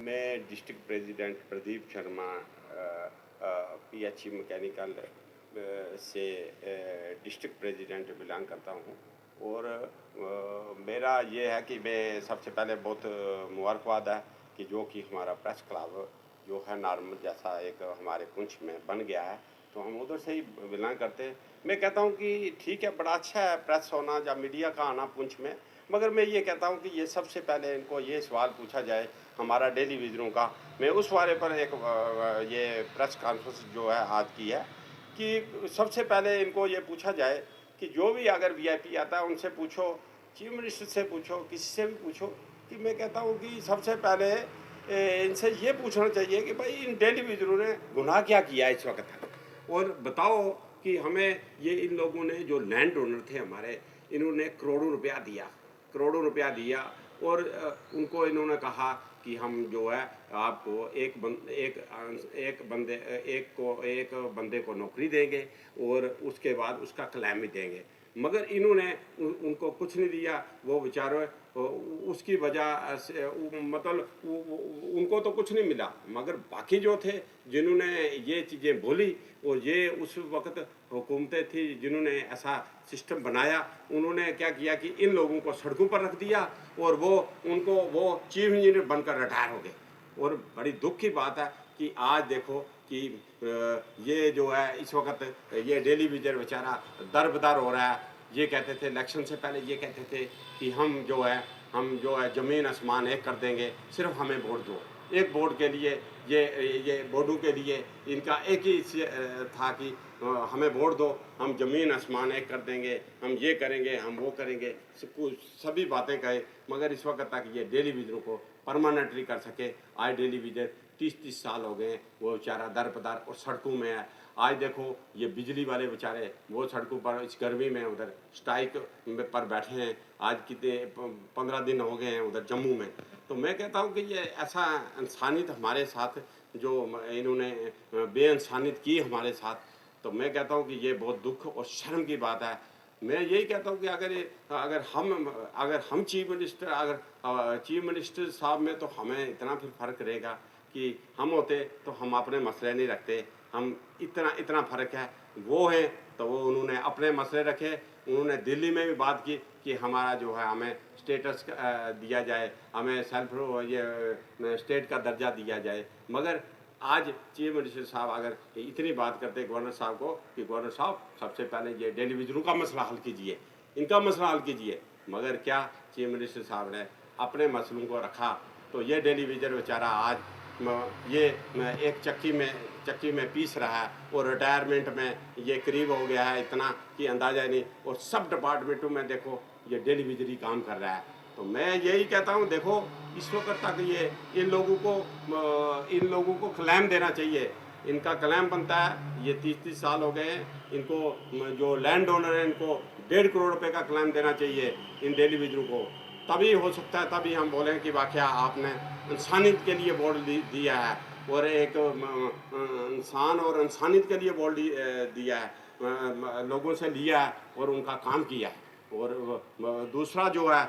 मैं district president Pradeep Sharma PHE mechanical से district president belong करता हूँ। और मेरा ये है कि मैं सबसे पहले बहुत मुबारकबाद है कि जो कि हमारा प्रेस क्लब जो है नॉर्मल जैसा एक हमारे पुंछ में बन गया है, तो हम उधर से ही बिलोंग करते हैं। मैं कहता हूँ कि ठीक है, बड़ा अच्छा है प्रेस होना या मीडिया का आना पुंछ में, मगर मैं ये कहता हूँ कि ये सबसे पहले इनको ये सवाल पूछा जाए हमारा डेली विजरों का। मैं उस बारे पर एक ये प्रेस कॉन्फ्रेंस जो है आज की है कि सबसे पहले इनको ये पूछा जाए कि जो भी अगर वीआईपी आता है उनसे पूछो, चीफ मिनिस्टर से पूछो, किसी से भी पूछो, कि मैं कहता हूँ कि सबसे पहले इनसे ये पूछना चाहिए कि भाई इन डेली विजरों ने गुनाह क्या किया इस वक्त तक, और बताओ कि हमें ये इन लोगों ने जो लैंड ओनर थे हमारे, इन्होंने करोड़ों रुपया दिया, करोड़ों रुपया दिया, और उनको इन्होंने कहा कि हम जो है आपको एक बंदे को नौकरी देंगे और उसके बाद उसका क्लेम भी देंगे, मगर इन्होंने उनको कुछ नहीं दिया। वो बेचारे उसकी वजह से मतलब उनको तो कुछ नहीं मिला, मगर बाकी जो थे जिन्होंने ये चीज़ें बोली, और ये उस वक्त हुकूमतें थी जिन्होंने ऐसा सिस्टम बनाया, उन्होंने क्या किया कि इन लोगों को सड़कों पर रख दिया और वो चीफ इंजीनियर बनकर रिटायर हो गए। और बड़ी दुख की बात है कि आज देखो कि ये जो है इस वक्त ये डेली विजर बेचारा दर-बदर हो रहा है। ये कहते थे इलेक्शन से पहले, ये कहते थे कि हम जो है ज़मीन आसमान एक कर देंगे, सिर्फ हमें वोट दो। एक वोट के लिए ये वोटों के लिए इनका एक ही था कि हमें वोट दो, हम ज़मीन आसमान एक कर देंगे, हम ये करेंगे, हम वो करेंगे, सभी बातें कहे, मगर इस वक्त तक ये डेली विजरों को परमानेंटली कर सके। आज डेली विजर 30-30 साल हो गए, वो बेचारा दर-बदर और सड़कों में है। आज देखो ये बिजली वाले बेचारे वो सड़कों पर इस गर्मी में उधर स्ट्राइक पर बैठे हैं। आज कितने 15 दिन हो गए हैं उधर जम्मू में। तो मैं कहता हूँ कि ये ऐसा इंसानियत हमारे साथ जो इन्होंने बेइंसानियत की हमारे साथ, तो मैं कहता हूँ कि ये बहुत दुख और शर्म की बात है। मैं यही कहता हूँ कि अगर हम चीफ मिनिस्टर साहब में, तो हमें इतना फिर फ़र्क रहेगा कि हम होते तो हम अपने मसले नहीं रखते। हम इतना फ़र्क है। वो हैं तो वो उन्होंने अपने मसले रखे। उन्होंने दिल्ली में भी बात की कि हमारा जो है हमें स्टेटस दिया जाए, हमें स्टेट का दर्जा दिया जाए, मगर आज चीफ मिनिस्टर साहब अगर इतनी बात करते गवर्नर साहब को कि गवर्नर साहब सबसे पहले ये डेली विजरों का मसला हल कीजिए, इनका मसला हल कीजिए, मगर क्या चीफ मिनिस्टर साहब ने अपने मसलों को रखा। तो ये डेली विजर बेचारा आज ये एक चक्की में पीस रहा है, और रिटायरमेंट में ये करीब हो गया है इतना कि अंदाज़ा नहीं, और सब डिपार्टमेंटों में देखो ये डेली विजरी काम कर रहा है। तो मैं यही कहता हूँ, देखो इस वक्त तक ये इन लोगों को क्लेम देना चाहिए। इनका क्लेम बनता है, ये 30-30 साल हो गए हैं इनको, जो लैंड ओनर है इनको 1.5 करोड़ रुपए का क्लेम देना चाहिए इन डेली विजरों को। तभी हो सकता है, तभी हम बोलें कि वाकया आपने इंसानियत के लिए वोट दिया है, और एक इंसान और इंसानियत के लिए वोट दिया है, लोगों से लिया है और उनका काम किया है। और दूसरा जो है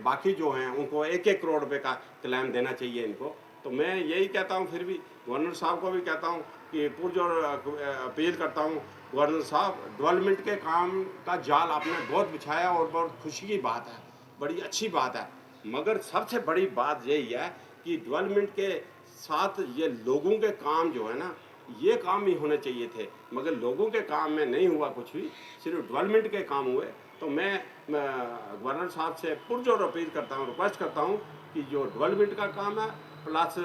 बाकी जो हैं उनको 1-1 करोड़ रुपए का क्लेम देना चाहिए इनको। तो मैं यही कहता हूँ, फिर भी गवर्नर साहब को भी कहता हूँ कि पुरजोर अपील करता हूँ, गवर्नर साहब डेवलपमेंट के काम का जाल आपने बहुत बिछाया और बहुत खुशी की बात है, बड़ी अच्छी बात है, मगर सबसे बड़ी बात यही है कि डेवलपमेंट के साथ ये लोगों के काम जो है ना, ये काम भी होने चाहिए थे, मगर लोगों के काम में नहीं हुआ कुछ भी, सिर्फ डेवलपमेंट के काम हुए। तो मैं गवर्नर साहब से पुरजोर अपील करता हूँ, रिक्वेस्ट करता हूँ कि जो डेवलपमेंट का काम है प्लस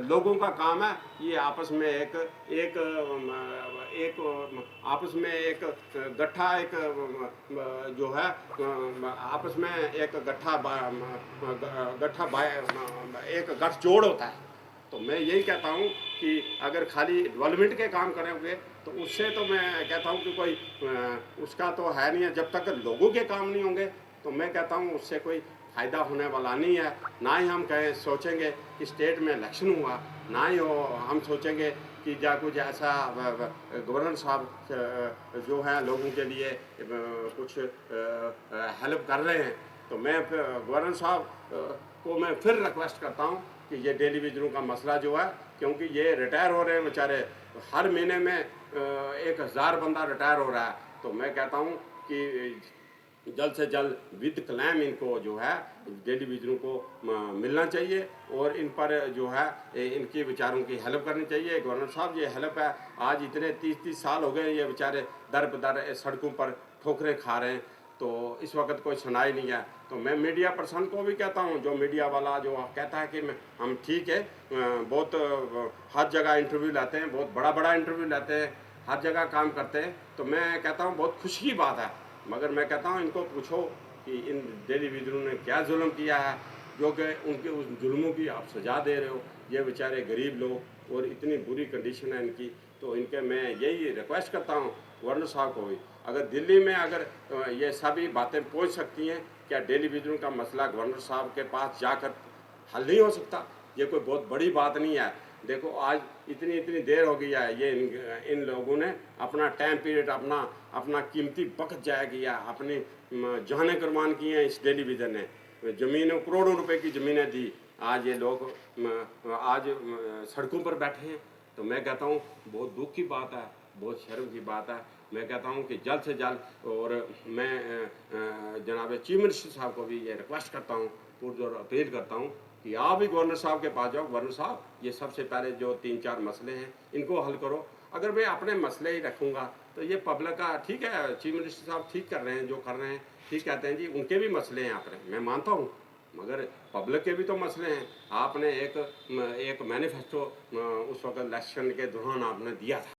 लोगों का काम है, ये आपस में आपस में एक गट्ठा जो है आपस में एक एक गठजोड़ होता है। तो मैं यही कहता हूँ कि अगर खाली डेवलपमेंट के काम करेंगे तो उससे तो मैं कहता हूँ कि कोई उसका तो है नहीं है। जब तक लोगों के काम नहीं होंगे तो मैं कहता हूँ उससे कोई फ़ायदा होने वाला नहीं है। ना ही हम सोचेंगे कि स्टेट में इलेक्शन हुआ, ना ही हम सोचेंगे कि कुछ ऐसा गवर्नर साहब जो है लोगों के लिए कुछ हेल्प कर रहे हैं। तो मैं गवर्नर साहब को मैं फिर रिक्वेस्ट करता हूँ कि ये टेलीविज़नों का मसला जो है, क्योंकि ये रिटायर हो रहे हैं बेचारे, हर महीने में 1000 बंदा रिटायर हो रहा है। तो मैं कहता हूँ कि जल्द से जल्द विद क्लेम इनको जो है टेलीविज़नों को मिलना चाहिए, और इन पर जो है इनकी बेचारों की हेल्प करनी चाहिए। गवर्नर साहब ये हेल्प है, आज इतने 30-30 साल हो गए ये बेचारे दर बदर सड़कों पर ठोकरें खा रहे हैं, तो इस वक्त कोई सुनाई नहीं है। तो मैं मीडिया पर्सन को भी कहता हूँ, जो मीडिया वाला जो कहता है कि हम ठीक है, बहुत हर जगह इंटरव्यू लाते हैं, बहुत बड़ा बड़ा इंटरव्यू लाते हैं, हर जगह काम करते हैं, तो मैं कहता हूँ बहुत खुशी की बात है। मगर मैं कहता हूँ इनको पूछो कि इन टेलीविज़नों ने क्या जुल्म किया है जो कि उनके उस जुल्मों की आप सजा दे रहे हो। ये बेचारे गरीब लोग और इतनी बुरी कंडीशन है इनकी, तो इनके मैं यही रिक्वेस्ट करता हूँ गवर्नर साहब को भी, अगर दिल्ली में अगर ये सभी बातें पहुँच सकती हैं, क्या टेलीविज़न का मसला गवर्नर साहब के पास जाकर हल नहीं हो सकता? ये कोई बहुत बड़ी बात नहीं है। देखो आज इतनी इतनी देर हो गई है, ये इन लोगों ने अपना टाइम पीरियड अपना कीमती वक्त जाया किया, अपनी जानें कुर्बान की हैं इस टेलीविज़न ने, ज़मीनों करोड़ों रुपए की ज़मीनें दी, आज ये लोग आज सड़कों पर बैठे हैं। तो मैं कहता हूँ बहुत दुख की बात है, बहुत शर्म की बात है। मैं कहता हूँ कि जल्द से जल्द, और मैं जनाब चीफ मिनिस्टर साहब को भी ये रिक्वेस्ट करता हूँ, पुरजोर अपील करता हूँ कि आप भी गवर्नर साहब के पास जाओ, गवर्नर साहब ये सबसे पहले जो 3-4 मसले हैं इनको हल करो। अगर मैं अपने मसले ही रखूँगा तो ये पब्लिक का, ठीक है चीफ मिनिस्टर साहब ठीक कर रहे हैं, जो कर रहे हैं ठीक कहते हैं जी, उनके भी मसले हैं अपने, मैं मानता हूँ, मगर पब्लिक के भी तो मसले हैं। आपने एक मैनिफेस्टो उस वक्त इलेक्शन के दौरान आपने दिया था,